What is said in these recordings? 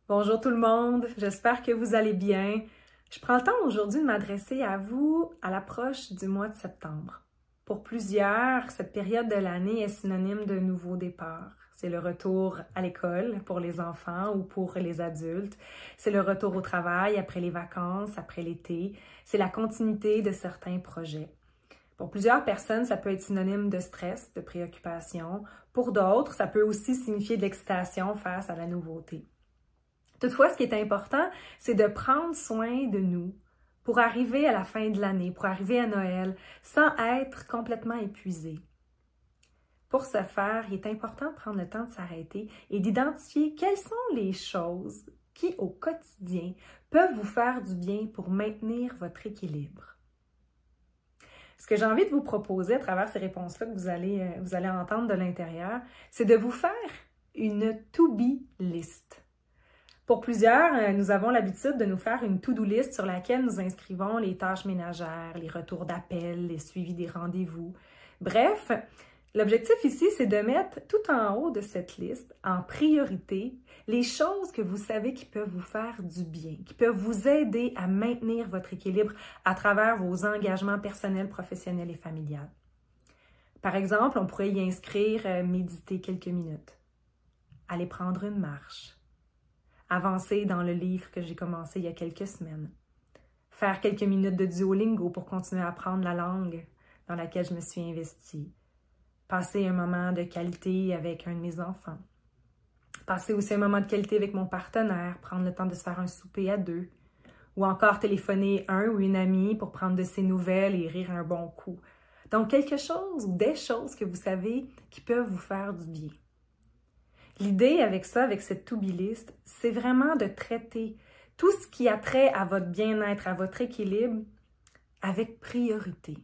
Bonjour tout le monde, j'espère que vous allez bien. Je prends le temps aujourd'hui de m'adresser à vous à l'approche du mois de septembre. Pour plusieurs, cette période de l'année est synonyme de nouveau départ. C'est le retour à l'école pour les enfants ou pour les adultes. C'est le retour au travail après les vacances, après l'été. C'est la continuité de certains projets. Pour plusieurs personnes, ça peut être synonyme de stress, de préoccupation. Pour d'autres, ça peut aussi signifier de l'excitation face à la nouveauté. Toutefois, ce qui est important, c'est de prendre soin de nous pour arriver à la fin de l'année, pour arriver à Noël, sans être complètement épuisé. Pour ce faire, il est important de prendre le temps de s'arrêter et d'identifier quelles sont les choses qui, au quotidien, peuvent vous faire du bien pour maintenir votre équilibre. Ce que j'ai envie de vous proposer à travers ces réponses-là que vous allez entendre de l'intérieur, c'est de vous faire une to-be list. Pour plusieurs, nous avons l'habitude de nous faire une to-do list sur laquelle nous inscrivons les tâches ménagères, les retours d'appels, les suivis des rendez-vous. Bref, l'objectif ici, c'est de mettre tout en haut de cette liste, en priorité, les choses que vous savez qui peuvent vous faire du bien, qui peuvent vous aider à maintenir votre équilibre à travers vos engagements personnels, professionnels et familiales. Par exemple, on pourrait y inscrire méditer quelques minutes, aller prendre une marche, avancer dans le livre que j'ai commencé il y a quelques semaines, faire quelques minutes de Duolingo pour continuer à apprendre la langue dans laquelle je me suis investie, passer un moment de qualité avec un de mes enfants, passer aussi un moment de qualité avec mon partenaire, prendre le temps de se faire un souper à deux, ou encore téléphoner un ou une amie pour prendre de ses nouvelles et rire un bon coup. Donc quelque chose ou des choses que vous savez qui peuvent vous faire du bien. L'idée avec ça, avec cette to-be list, c'est vraiment de traiter tout ce qui a trait à votre bien-être, à votre équilibre, avec priorité.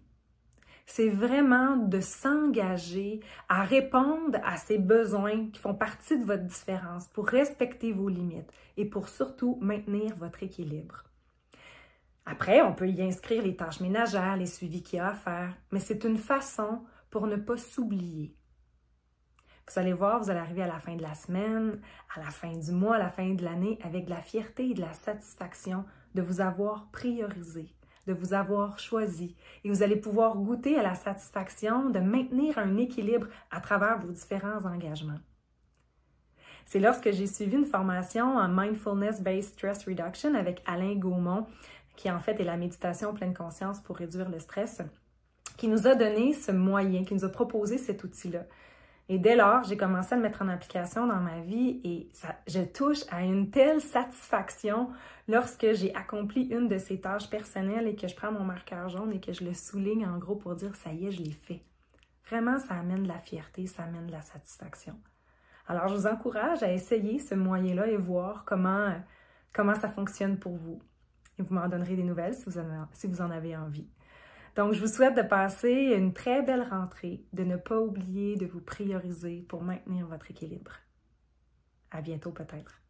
C'est vraiment de s'engager à répondre à ces besoins qui font partie de votre différence pour respecter vos limites et pour surtout maintenir votre équilibre. Après, on peut y inscrire les tâches ménagères, les suivis qu'il y a à faire, mais c'est une façon pour ne pas s'oublier. Vous allez voir, vous allez arriver à la fin de la semaine, à la fin du mois, à la fin de l'année, avec de la fierté et de la satisfaction de vous avoir priorisé, de vous avoir choisi. Et vous allez pouvoir goûter à la satisfaction de maintenir un équilibre à travers vos différents engagements. C'est lorsque j'ai suivi une formation en Mindfulness-Based Stress Reduction avec Alain Gaumont, qui en fait est la méditation pleine conscience pour réduire le stress, qui nous a donné ce moyen, qui nous a proposé cet outil-là. Et dès lors, j'ai commencé à le mettre en application dans ma vie et je touche à une telle satisfaction lorsque j'ai accompli une de ces tâches personnelles et que je prends mon marqueur jaune et que je le souligne en gros pour dire « ça y est, je l'ai fait ». Vraiment, ça amène de la fierté, ça amène de la satisfaction. Alors, je vous encourage à essayer ce moyen-là et voir comment ça fonctionne pour vous. Et vous m'en donnerez des nouvelles si vous en avez envie. Donc, je vous souhaite de passer une très belle rentrée, de ne pas oublier de vous prioriser pour maintenir votre équilibre. À bientôt peut-être.